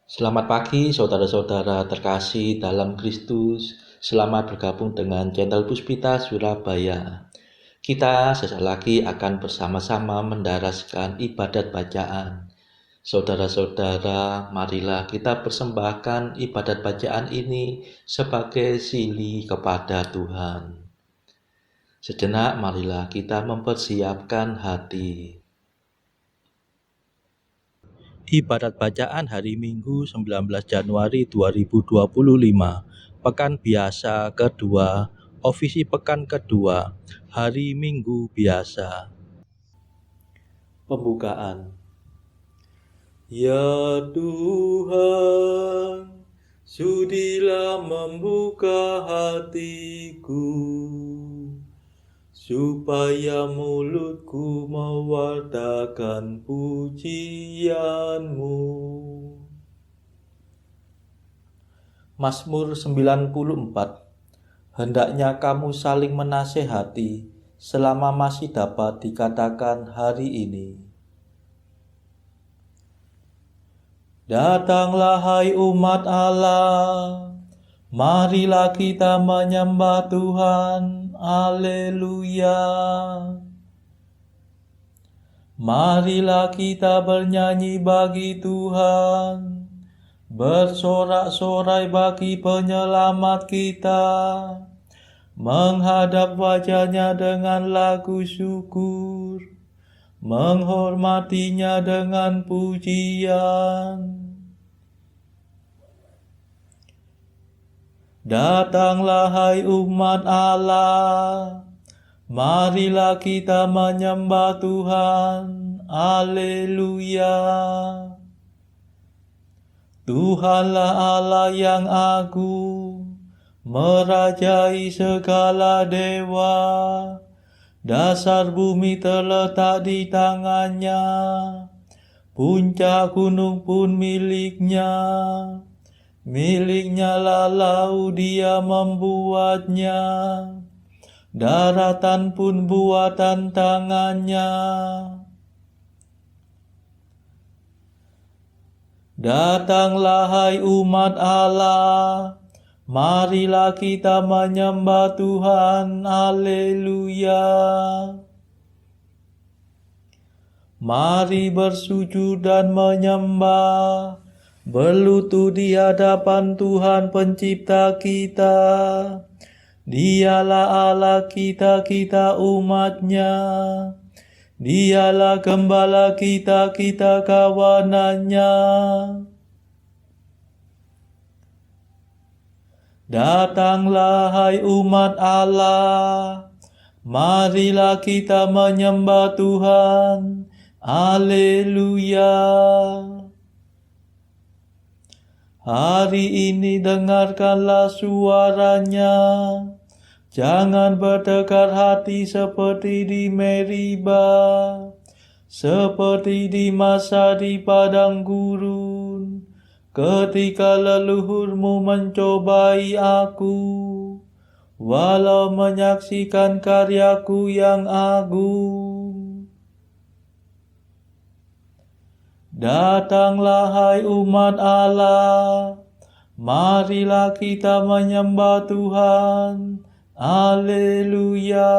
Selamat pagi saudara-saudara terkasih dalam Kristus. Selamat bergabung dengan channel Puspita Surabaya. Kita sesaat lagi akan bersama-sama mendaraskan ibadat bacaan. Saudara-saudara, marilah kita persembahkan ibadat bacaan ini sebagai sili kepada Tuhan. Sejenak marilah kita mempersiapkan hati. Ibadat bacaan hari Minggu 19 Januari 2025, Pekan Biasa kedua, Ofisi Pekan kedua, Hari Minggu Biasa. Pembukaan. Ya Tuhan, sudilah membuka hatiku, supaya mulutku mewartakan pujian-Mu. Mazmur 94. Hendaknya kamu saling menasehati selama masih dapat dikatakan hari ini. Datanglah hai umat Allah, marilah kita menyembah Tuhan. Haleluya. Marilah kita bernyanyi bagi Tuhan, bersorak-sorai bagi penyelamat kita, menghadap wajah-Nya dengan lagu syukur, menghormatinya dengan pujian. Datanglah hai umat Allah, marilah kita menyembah Tuhan. Haleluya. Tuhanlah Allah yang agung, merajai segala dewa. Dasar bumi terletak di tangan-Nya, puncak gunung pun milik-Nya. Milik-Nya lah laut, Dia membuatnya, daratan pun buatan tangan-Nya. Datanglah hai umat Allah, marilah kita menyembah Tuhan. Haleluya. Mari bersujud dan menyembah, berlutut di hadapan Tuhan pencipta kita. Dialah Allah kita, kita umat-Nya. Dialah gembala kita, kita kawanan-Nya. Datanglah hai umat Allah, marilah kita menyembah Tuhan. Haleluya. Hari ini dengarkanlah suara-Nya, jangan bertekar hati seperti di Meriba, seperti di masa di padang gurun, ketika leluhurmu mencobai aku, walau menyaksikan karyaku yang agung. Datanglah hai umat Allah, marilah kita menyembah Tuhan. Haleluya.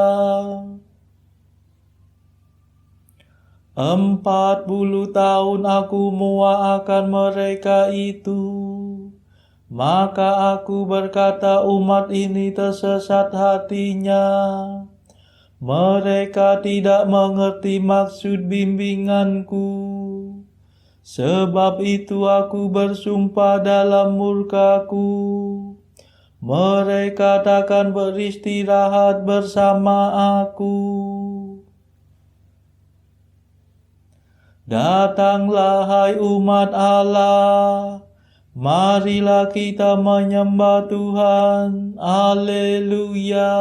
40 tahun aku muak akan mereka itu, maka aku berkata umat ini tersesat hatinya. Mereka tidak mengerti maksud bimbinganku. Sebab itu aku bersumpah dalam murkaku, mereka takkan beristirahat bersama aku. Datanglah hai umat Allah, marilah kita menyembah Tuhan. Haleluya.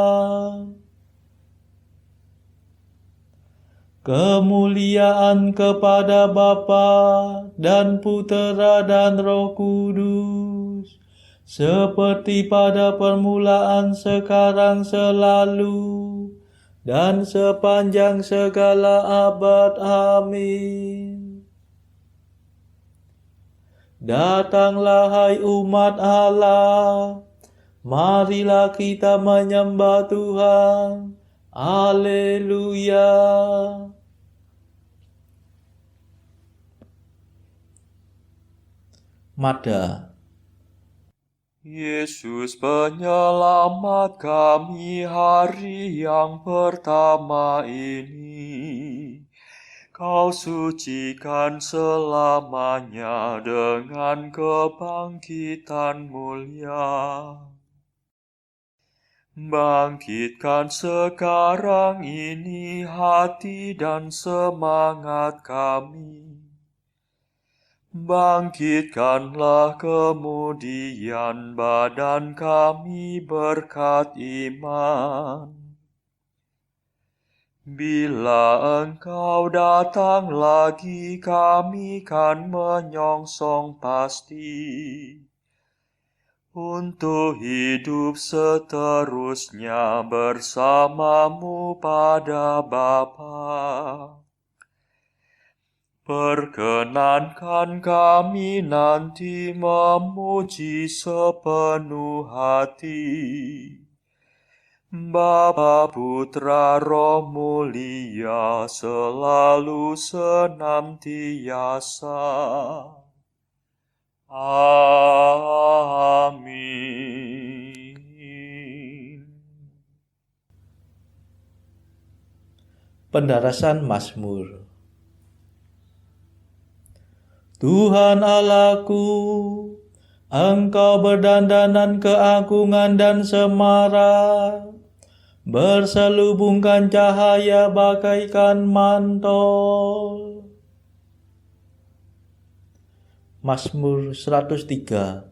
Kemuliaan kepada Bapa dan Putera dan Roh Kudus, seperti pada permulaan, sekarang, selalu, dan sepanjang segala abad. Amin. Datanglah hai umat Allah, marilah kita menyembah Tuhan. Haleluya. Mada. Yesus penyelamat kami hari yang pertama ini. Kau sucikan selamanya dengan kebangkitan mulia. Bangkitkan sekarang ini hati dan semangat kami. Bangkitkanlah kemudian badan kami berkat iman. Bila Engkau datang lagi, kami kan menyongsong pasti. Untuk hidup seterusnya bersamamu pada Bapa. Perkenankan kami nanti memuji sepenuh hati. Bapa, Putra, Roh Mulia, selalu senantiasa. Amin. Pendarasan Mazmur. Tuhan Allahku, Engkau berdandanan keagungan dan semara, berselubungkan cahaya bagaikan mantel. Mazmur 103.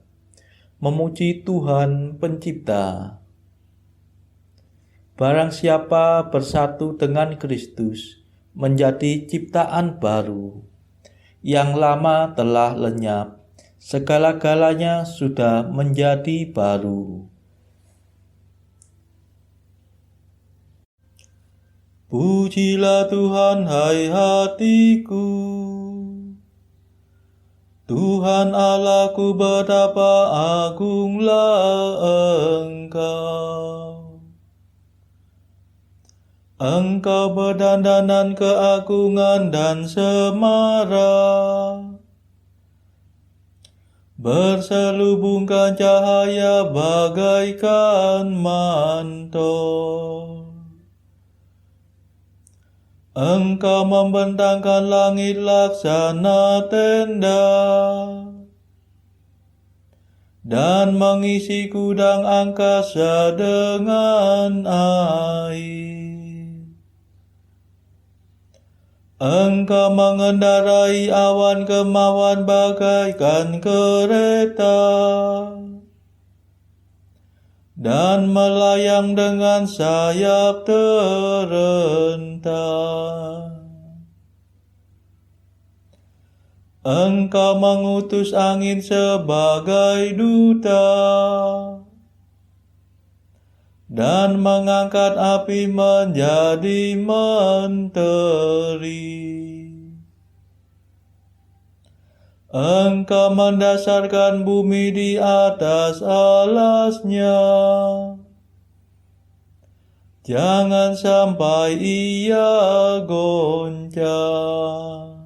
Memuji Tuhan Pencipta. Barang siapa bersatu dengan Kristus, menjadi ciptaan baru. Yang lama telah lenyap, segala-galanya sudah menjadi baru. Pujilah Tuhan, hai hatiku. Tuhan Allahku, betapa agunglah Engkau. Engkau berdandanan keagungan dan semara, berselubungkan cahaya bagaikan mantel. Engkau membentangkan langit laksana tenda, dan mengisi gudang angkasa dengan air. Engkau mengendarai awan kemauan bagaikan kereta, dan melayang dengan sayap terentang. Engkau mengutus angin sebagai duta, dan mengangkat api menjadi menteri. Engkau mendasarkan bumi di atas alasnya, jangan sampai ia goncang.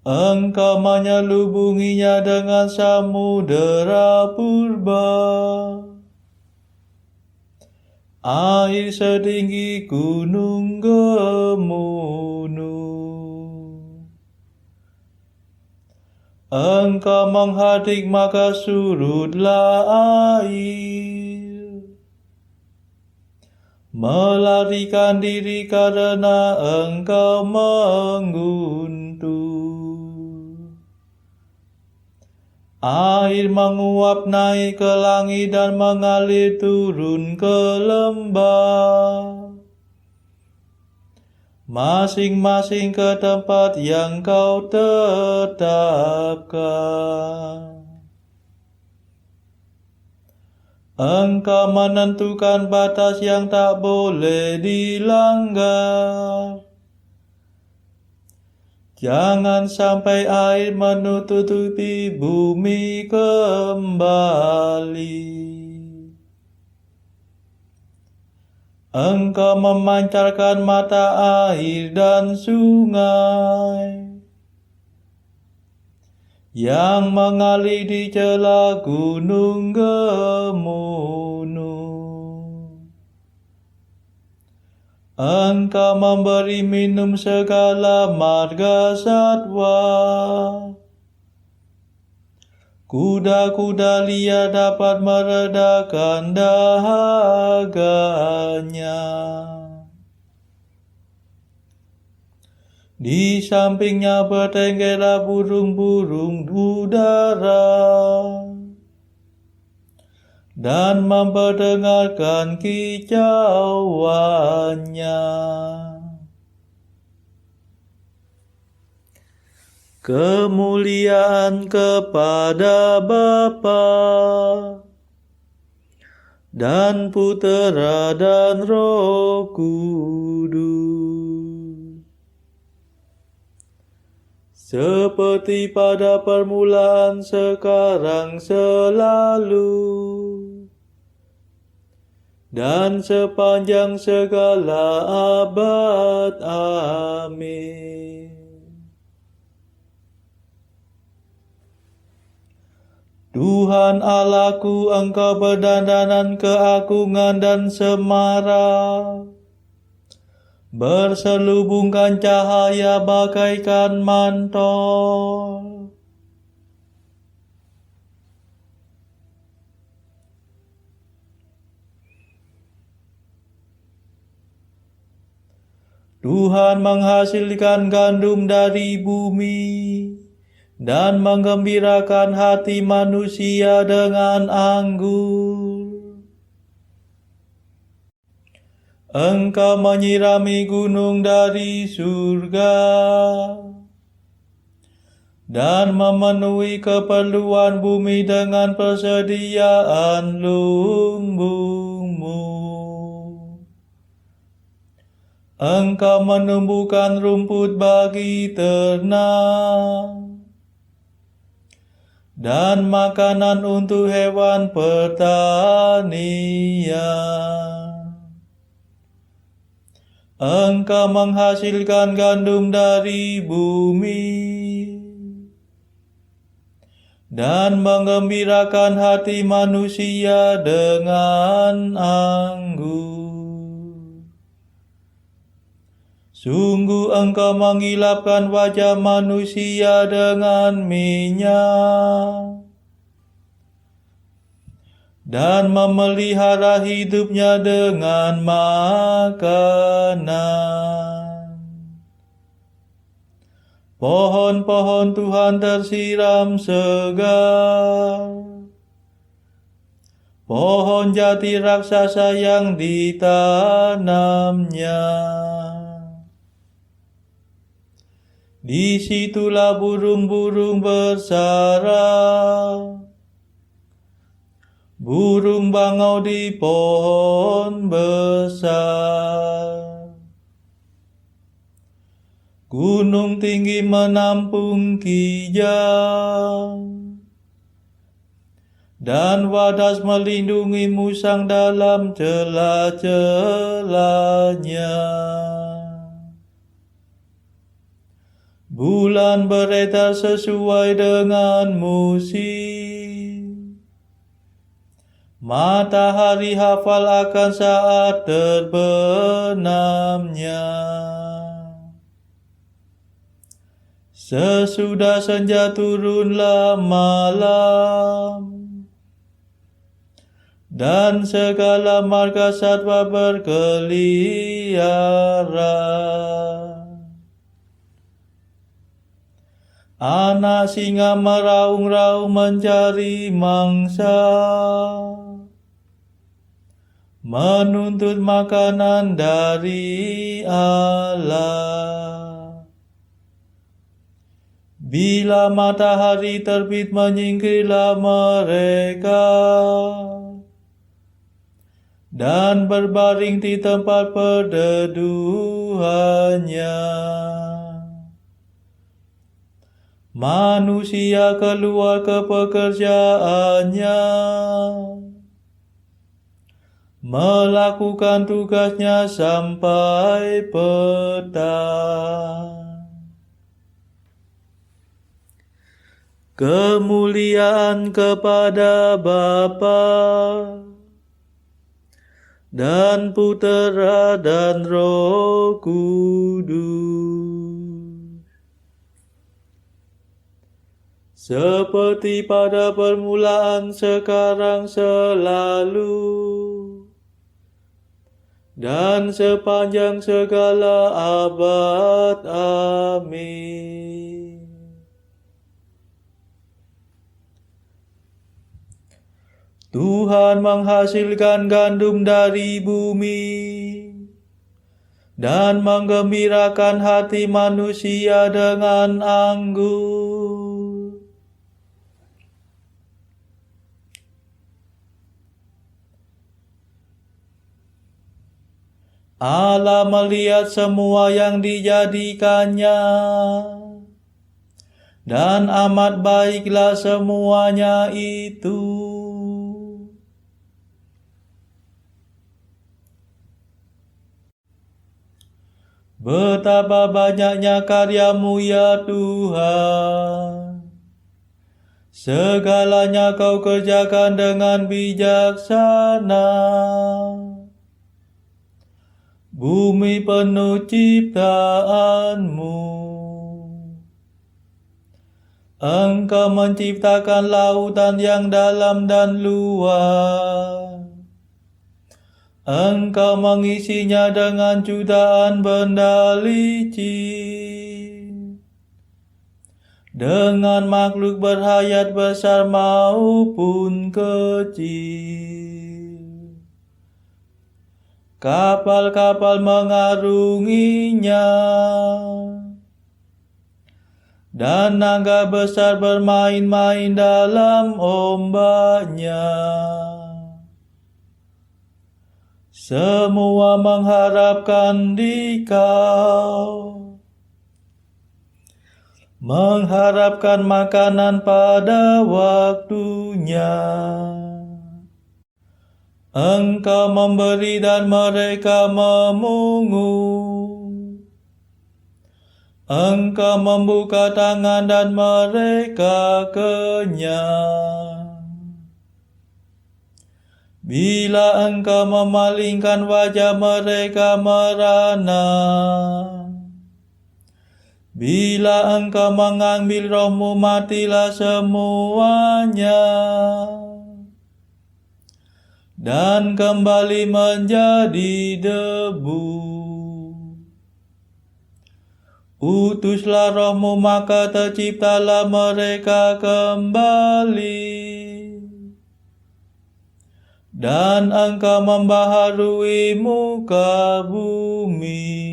Engkau menyelubunginya dengan samudera purba, air setinggi gunung Gemunung. Engkau menghadik maka surutlah air, melarikan diri karena Engkau mengguntur. Air menguap naik ke langit dan mengalir turun ke lembah, masing-masing ke tempat yang Kau tetapkan. Engkau menentukan batas yang tak boleh dilanggar, Jangan sampai air menutupi bumi kembali. Engkau memancarkan mata air dan sungai yang mengalir di celah gunung gemunung. Engkau memberi minum segala marga satwa. Kuda-kuda liar dapat meredakan dahaganya. Di sampingnya bertenggerlah burung-burung udara dan memperdengarkan kicauannya. Kemuliaan kepada Bapa dan Putera dan Roh Kudus, seperti pada permulaan, sekarang, selalu, dan sepanjang segala abad. Amin. Tuhan Allahku, Engkau berdandanan keagungan dan semara, berselubungkan cahaya bagaikan mantel. Tuhan menghasilkan gandum dari bumi dan menggembirakan hati manusia dengan anggur. Engkau menyirami gunung dari surga dan memenuhi keperluan bumi dengan persediaan lumbungmu. Engkau menumbuhkan rumput bagi ternak dan makanan untuk hewan pertanian. Engkau menghasilkan gandum dari bumi dan menggembirakan hati manusia dengan anggur. Sungguh Engkau mengilapkan wajah manusia dengan minyak dan memelihara hidupnya dengan makanan. Pohon-pohon Tuhan tersiram segar, pohon jati raksasa yang ditanamnya. Disitulah burung-burung bersarang, burung bangau di pohon besar. Gunung tinggi menampung kijang, dan wadas melindungi musang dalam celah-celahnya. Bulan beredar sesuai dengan musim, matahari hafal akan saat terbenamnya. Sesudah senja turunlah malam, dan segala marga satwa berkeliaran. Anak singa meraung-raung mencari mangsa, menuntut makanan dari Allah. Bila matahari terbit menyingkirlah mereka, dan berbaring di tempat perteduhannya. manusia keluar ke pekerjaannya, melakukan tugasnya sampai petang. Kemuliaan kepada Bapa dan Putera dan Roh Kudus, seperti pada permulaan, sekarang, selalu, dan sepanjang segala abad. Amin. Tuhan menghasilkan gandum dari bumi dan menggembirakan hati manusia dengan anggur. Allah melihat semua yang dijadikannya, dan amat baiklah semuanya itu. Betapa banyaknya karya-Mu ya Tuhan. Segalanya Kau kerjakan dengan bijaksana. Bumi penuh ciptaan-Mu. Engkau menciptakan lautan yang dalam dan luas. Engkau mengisinya dengan jutaan benda licin, dengan makhluk berhayat besar maupun kecil. Kapal-kapal mengarunginya, dan naga besar bermain-main dalam ombaknya. Semua mengharapkan di Kau, mengharapkan makanan pada waktunya. Engkau memberi dan mereka memungut. Engkau membuka tangan dan mereka kenyang. Bila Engkau memalingkan wajah, mereka merana. Bila Engkau mengambil roh-Mu, matilah semuanya, dan kembali menjadi debu. Utuslah roh-Mu, maka terciptalah mereka kembali. Dan Engkau membaharui muka bumi.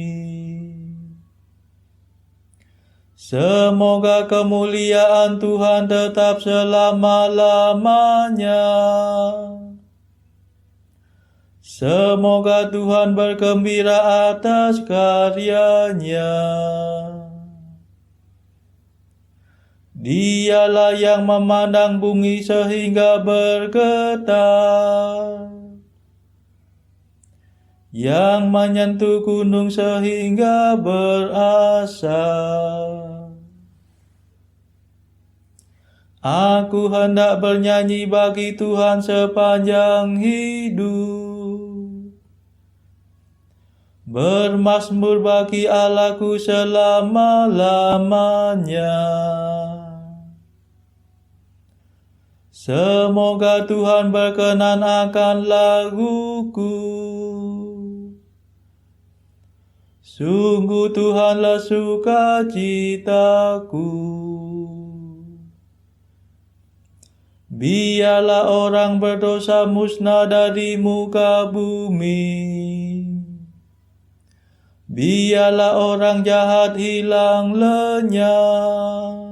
Semoga kemuliaan Tuhan tetap selama-lamanya. Semoga Tuhan bergembira atas karyanya. Dialah yang memandang bumi sehingga bergetar, yang menyentuh gunung sehingga berasap. Aku hendak bernyanyi bagi Tuhan sepanjang hidup, bermazmur bagi Allahku selama-lamanya. Semoga Tuhan berkenan akan laguku. Sungguh Tuhanlah sukacitaku. Biarlah orang berdosa musnah dari muka bumi. Biarlah orang jahat hilang lenyap.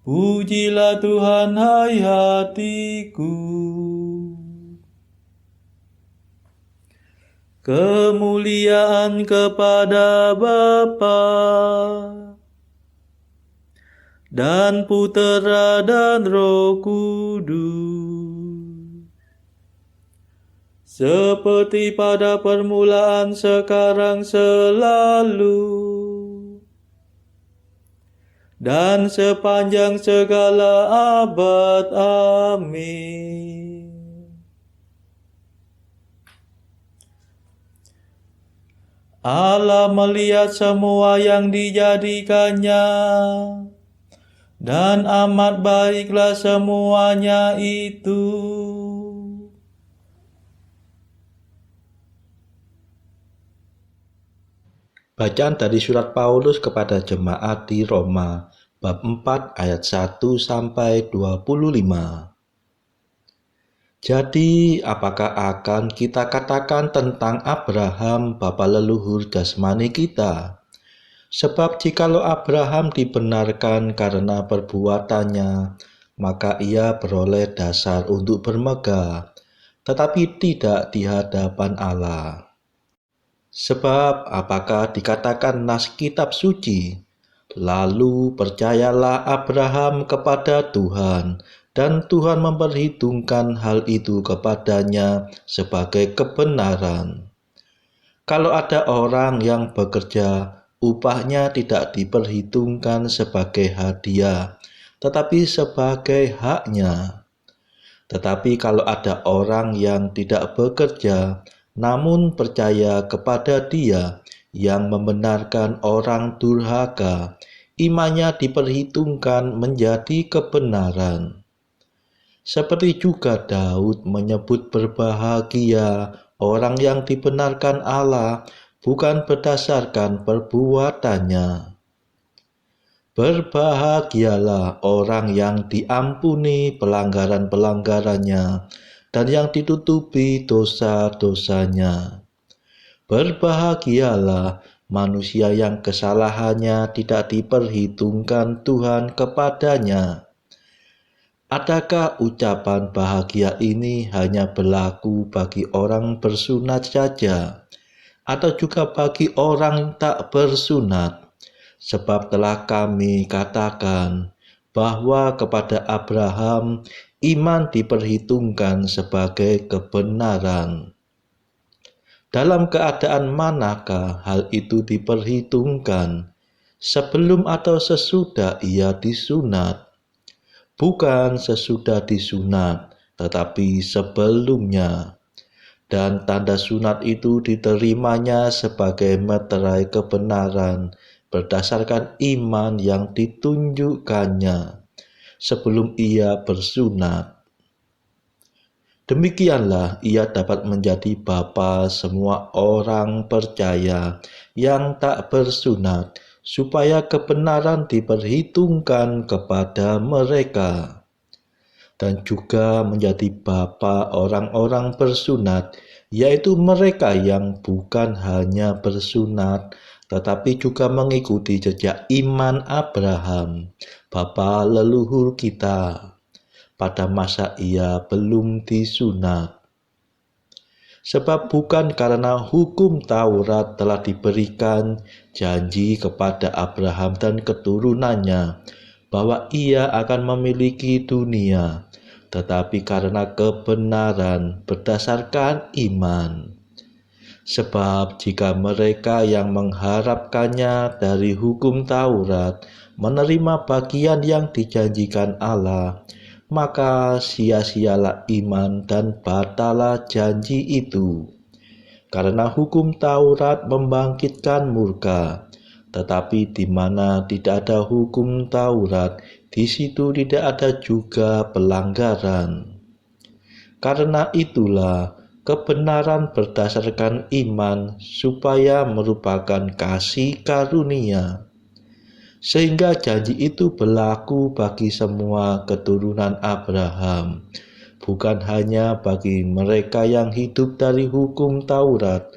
Pujilah Tuhan, hai hatiku. Kemuliaan kepada Bapa dan Putera dan Roh Kudus, seperti pada permulaan, sekarang, selalu, dan sepanjang segala abad. Amin. Allah melihat semua yang dijadikannya, dan amat baiklah semuanya itu. Bacaan dari surat Paulus kepada jemaat di Roma, bab 4 ayat 1 sampai 25. Jadi, apakah akan kita katakan tentang Abraham, bapa leluhur jasmani kita? Sebab jikalau Abraham dibenarkan karena perbuatannya, maka ia beroleh dasar untuk bermegah, tetapi tidak di hadapan Allah. Sebab apakah dikatakan nas kitab suci? Lalu percayalah Abraham kepada Tuhan, dan Tuhan memperhitungkan hal itu kepadanya sebagai kebenaran. Kalau ada orang yang bekerja, upahnya tidak diperhitungkan sebagai hadiah, tetapi sebagai haknya. Tetapi kalau ada orang yang tidak bekerja, namun percaya kepada Dia yang membenarkan orang durhaka, imannya diperhitungkan menjadi kebenaran. Seperti juga Daud menyebut berbahagia orang yang dibenarkan Allah bukan berdasarkan perbuatannya. Berbahagialah orang yang diampuni pelanggaran-pelanggarannya dan yang ditutupi dosa-dosanya. Berbahagialah manusia yang kesalahannya tidak diperhitungkan Tuhan kepadanya. Adakah ucapan bahagia ini hanya berlaku bagi orang bersunat saja, atau juga bagi orang tak bersunat? Sebab telah kami katakan bahwa kepada Abraham iman diperhitungkan sebagai kebenaran. Dalam keadaan manakah hal itu diperhitungkan? Sebelum atau sesudah ia disunat? Bukan sesudah disunat, tetapi sebelumnya. Dan tanda sunat itu diterimanya sebagai meterai kebenaran berdasarkan iman yang ditunjukkannya sebelum ia bersunat. Demikianlah ia dapat menjadi bapa semua orang percaya yang tak bersunat, supaya kebenaran diperhitungkan kepada mereka, dan juga menjadi bapa orang-orang bersunat, yaitu mereka yang bukan hanya bersunat, tetapi juga mengikuti jejak iman Abraham, bapa leluhur kita, pada masa ia belum disunat. Sebab bukan karena hukum Taurat telah diberikan janji kepada Abraham dan keturunannya bahwa ia akan memiliki dunia, tetapi karena kebenaran berdasarkan iman. Sebab jika mereka yang mengharapkannya dari hukum Taurat menerima bagian yang dijanjikan Allah, maka sia-sialah iman dan batalah janji itu. Karena hukum Taurat membangkitkan murka, tetapi di mana tidak ada hukum Taurat, di situ tidak ada juga pelanggaran. Karena itulah kebenaran berdasarkan iman supaya merupakan kasih karunia, sehingga janji itu berlaku bagi semua keturunan Abraham, bukan hanya bagi mereka yang hidup dari hukum Taurat,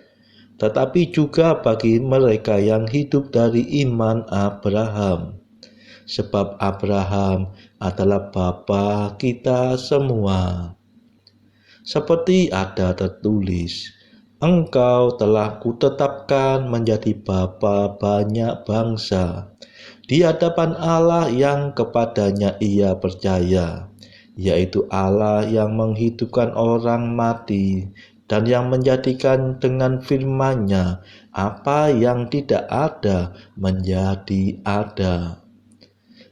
tetapi juga bagi mereka yang hidup dari iman Abraham. Sebab Abraham adalah bapa kita semua. Seperti ada tertulis, Engkau telah kutetapkan menjadi bapa banyak bangsa, di hadapan Allah yang kepadanya ia percaya, yaitu Allah yang menghidupkan orang mati dan yang menjadikan dengan firman-Nya apa yang tidak ada menjadi ada.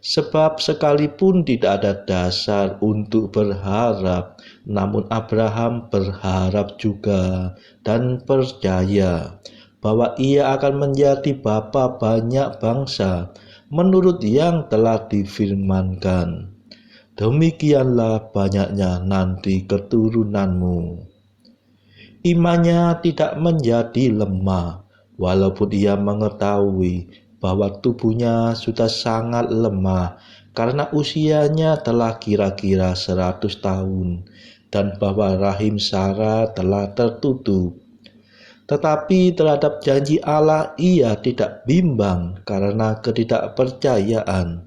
Sebab sekalipun tidak ada dasar untuk berharap, namun Abraham berharap juga dan percaya bahwa ia akan menjadi bapa banyak bangsa menurut yang telah difirmankan. Demikianlah banyaknya nanti keturunanmu. Imannya tidak menjadi lemah, walaupun ia mengetahui bahwa tubuhnya sudah sangat lemah karena usianya telah kira-kira 100 tahun dan bahwa rahim Sarah telah tertutup. Tetapi terhadap janji Allah ia tidak bimbang karena ketidakpercayaan.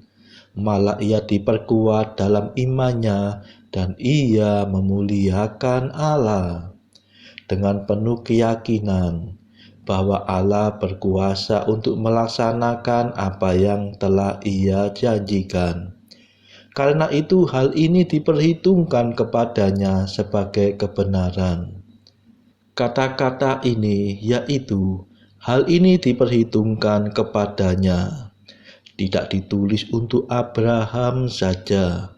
Malah ia diperkuat dalam imannya dan ia memuliakan Allah dengan penuh keyakinan bahwa Allah berkuasa untuk melaksanakan apa yang telah ia janjikan. Karena itu hal ini diperhitungkan kepadanya sebagai kebenaran. Kata-kata ini yaitu hal ini diperhitungkan kepadanya tidak ditulis untuk Abraham saja,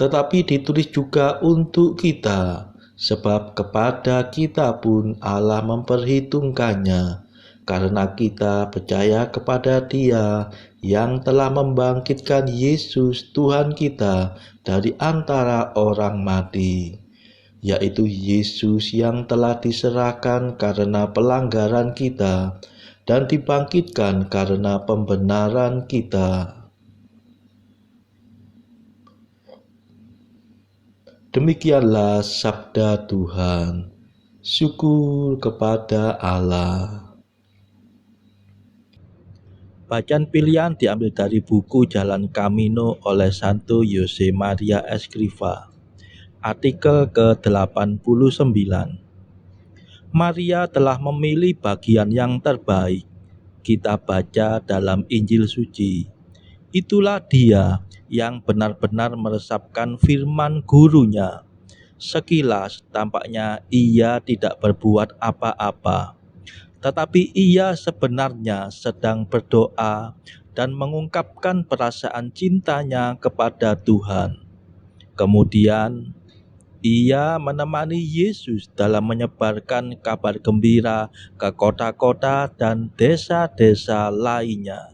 tetapi ditulis juga untuk kita, sebab kepada kita pun Allah memperhitungkannya, karena kita percaya kepada Dia yang telah membangkitkan Yesus Tuhan kita dari antara orang mati, yaitu Yesus yang telah diserahkan karena pelanggaran kita dan dibangkitkan karena pembenaran kita. Demikianlah sabda Tuhan. Syukur kepada Allah. Bacaan pilihan diambil dari buku Jalan Camino oleh Santo Jose Maria Escrivá. Artikel ke-89. Maria telah memilih bagian yang terbaik. Kita baca dalam Injil suci. Itulah dia yang benar-benar meresapkan firman gurunya. Sekilas tampaknya ia tidak berbuat apa-apa, tetapi ia sebenarnya sedang berdoa dan mengungkapkan perasaan cintanya kepada Tuhan. Kemudian ia menemani Yesus dalam menyebarkan kabar gembira ke kota-kota dan desa-desa lainnya.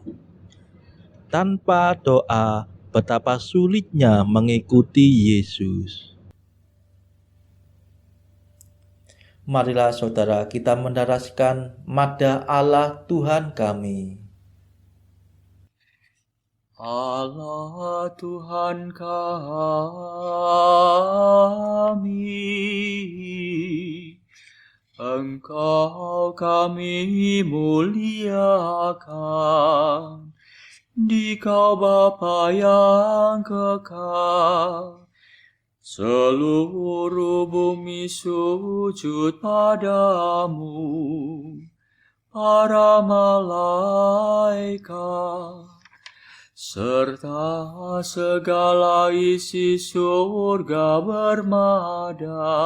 Tanpa doa, betapa sulitnya mengikuti Yesus. Marilah saudara kita mendaraskan Madah Allah Tuhan kami. Allah Tuhan kami, Engkau kami muliakan, Dikau Bapa yang kekal, seluruh bumi sujud padamu, para malaikat, serta segala isi surga bermada,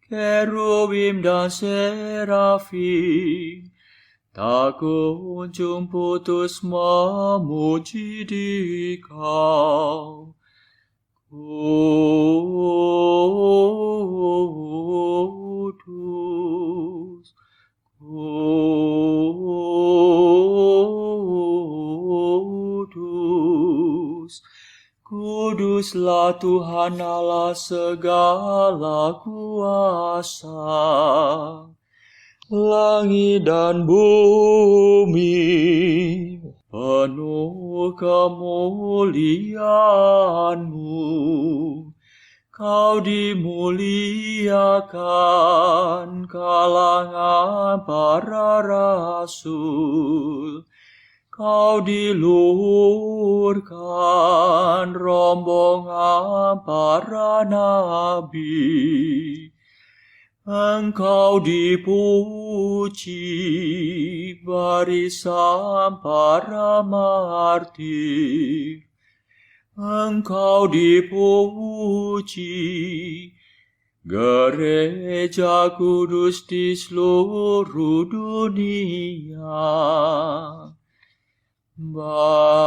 kerubim dan serafim, tak kunjung putus memuji Dikau. Kudus, Kudus, Kuduslah Tuhan Allah segala kuasa. Langit dan bumi penuh kemuliaan-Mu. Kau dimuliakan kalangan para rasul. Kau diluhurkan rombongan para nabi. Engkau dipuji barisan para martir. Engkau dipuji gereja kudus di seluruh dunia. Bapa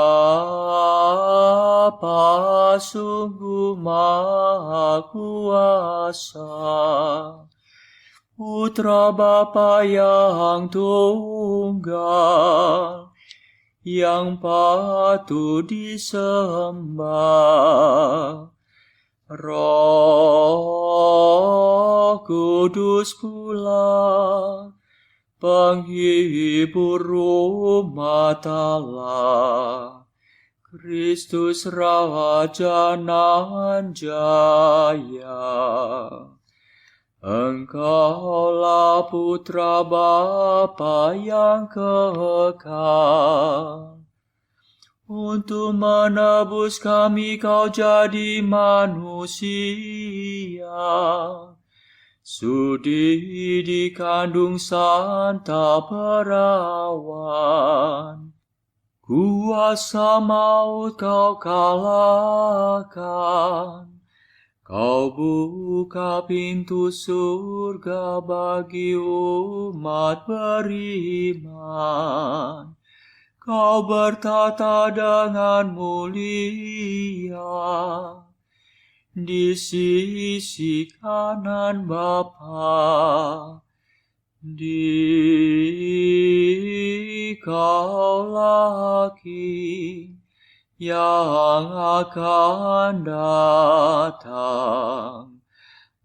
sungguh Maha Kuasa, Putra Bapa yang tunggal, yang patut disembah. Roh Kudus pula, penghibur umat Allah, Kristus Raja nan jaya. Engkaulah Putra Bapa yang kekal. Untuk menebus kami kau jadi manusia. Sudi dikandung Santa Perawan. Kuasa maut kau kalahkan. Kau buka pintu surga bagi umat beriman. Kau bertata dengan mulia di sisi kanan Bapa. Dikaulah King yang akan datang.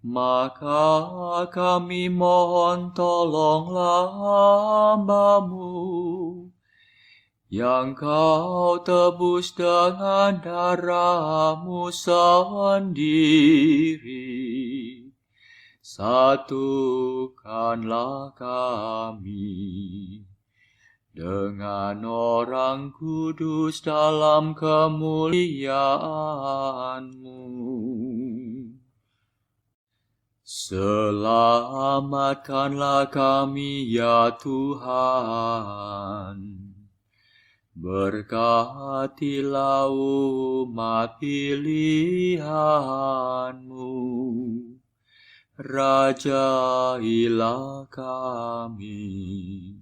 Maka kami mohon tolonglah hamba-Mu yang kau tebus dengan darah-Mu sendiri. Satukanlah kami dengan orang kudus dalam kemuliaan-Mu. Selamatkanlah kami ya Tuhan. Berkatilah umat pilihan-Mu. Rajailah kami.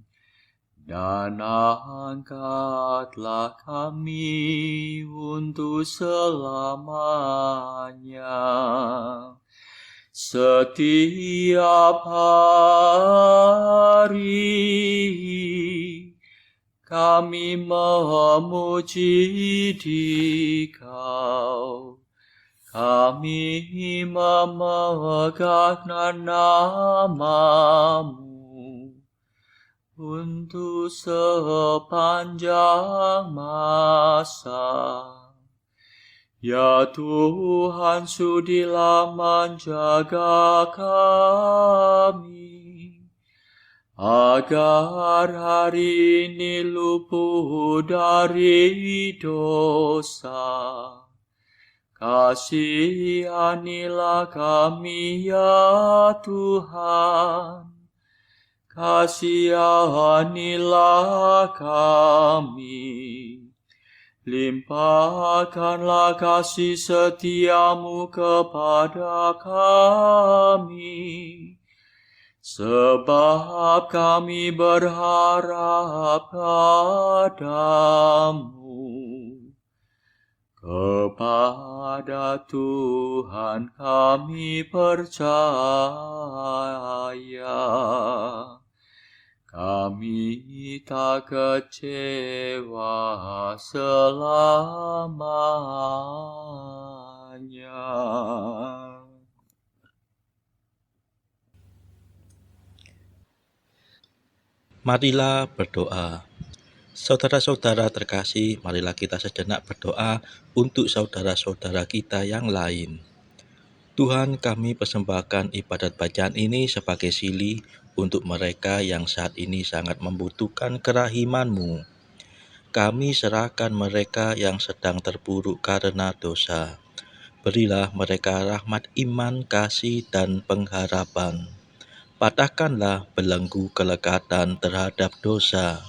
Dan angkatlah kami untuk selamanya. Setiap hari kami memuji Dikau. Kami memegahkan nama-Mu untuk sepanjang masa. Ya Tuhan, sudilah menjaga kami, agar hari ini luput dari dosa. Kasihanilah kami ya Tuhan. Kasihanilah kami, limpahkanlah kasih setia-Mu kepada kami, sebab kami berharap padamu. Kepada Tuhan kami percaya. Kami tak kecewa selamanya. Marilah berdoa. Saudara-saudara terkasih, marilah kita sejenak berdoa untuk saudara-saudara kita yang lain. Tuhan, kami persembahkan ibadat bacaan ini sebagai sili untuk mereka yang saat ini sangat membutuhkan kerahiman-Mu. Kami serahkan mereka yang sedang terpuruk karena dosa. Berilah mereka rahmat iman, kasih, dan pengharapan. Patahkanlah belenggu kelekatan terhadap dosa.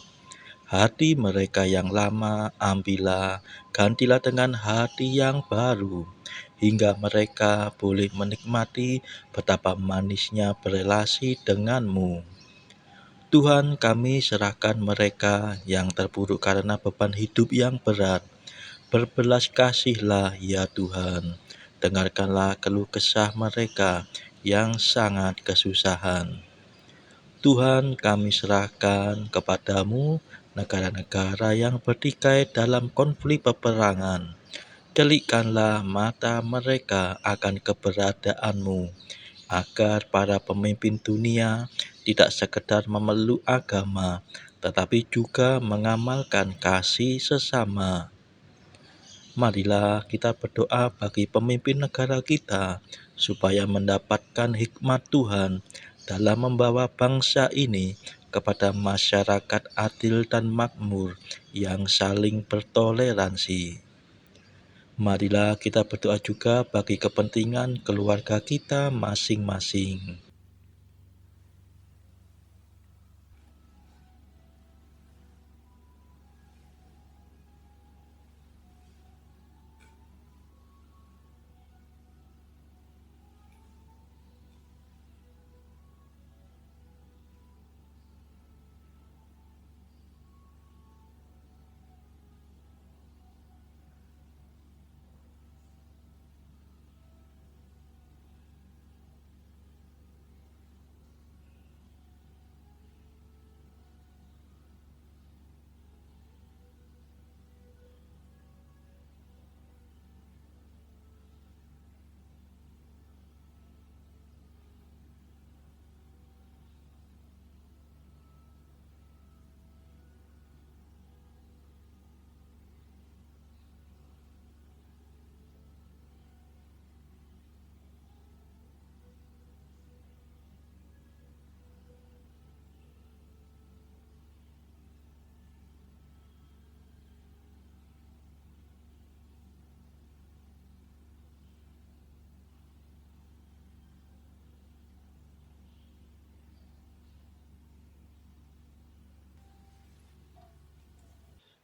Hati mereka yang lama ambillah, gantilah dengan hati yang baru, hingga mereka boleh menikmati betapa manisnya berelasi denganmu. Tuhan, kami serahkan mereka yang terpuruk karena beban hidup yang berat. Berbelas kasihlah ya Tuhan, dengarkanlah keluh kesah mereka yang sangat kesusahan. Tuhan, kami serahkan kepadamu negara-negara yang bertikai dalam konflik peperangan. Celikkanlah mata mereka akan keberadaanmu, agar para pemimpin dunia tidak sekedar memeluk agama, tetapi juga mengamalkan kasih sesama. Marilah kita berdoa bagi pemimpin negara kita, supaya mendapatkan hikmat Tuhan dalam membawa bangsa ini kepada masyarakat adil dan makmur yang saling bertoleransi. Marilah kita berdoa juga bagi kepentingan keluarga kita masing-masing.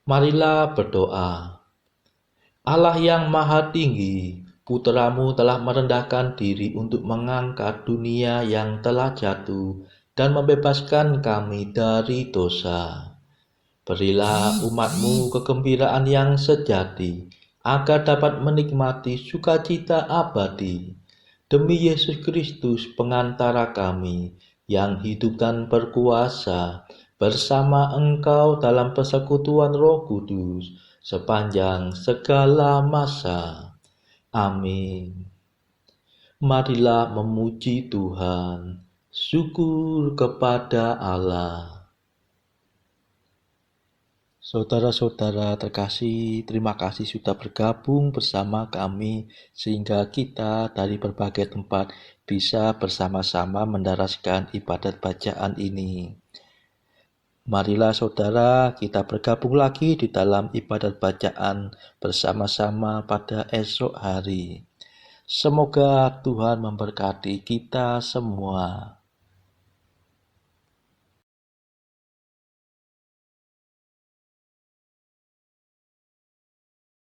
Marilah berdoa. Allah yang maha tinggi, Putra-Mu telah merendahkan diri untuk mengangkat dunia yang telah jatuh dan membebaskan kami dari dosa. Berilah umat-Mu kegembiraan yang sejati, agar dapat menikmati sukacita abadi. Demi Yesus Kristus pengantara kami, yang hidup dan berkuasa bersama Engkau dalam persekutuan Roh Kudus, sepanjang segala masa. Amin. Marilah memuji Tuhan. Syukur kepada Allah. Saudara-saudara terkasih, terima kasih sudah bergabung bersama kami sehingga kita dari berbagai tempat bisa bersama-sama mendaraskan ibadat bacaan ini. Marilah saudara, kita bergabung lagi di dalam ibadat bacaan bersama-sama pada esok hari. Semoga Tuhan memberkati kita semua.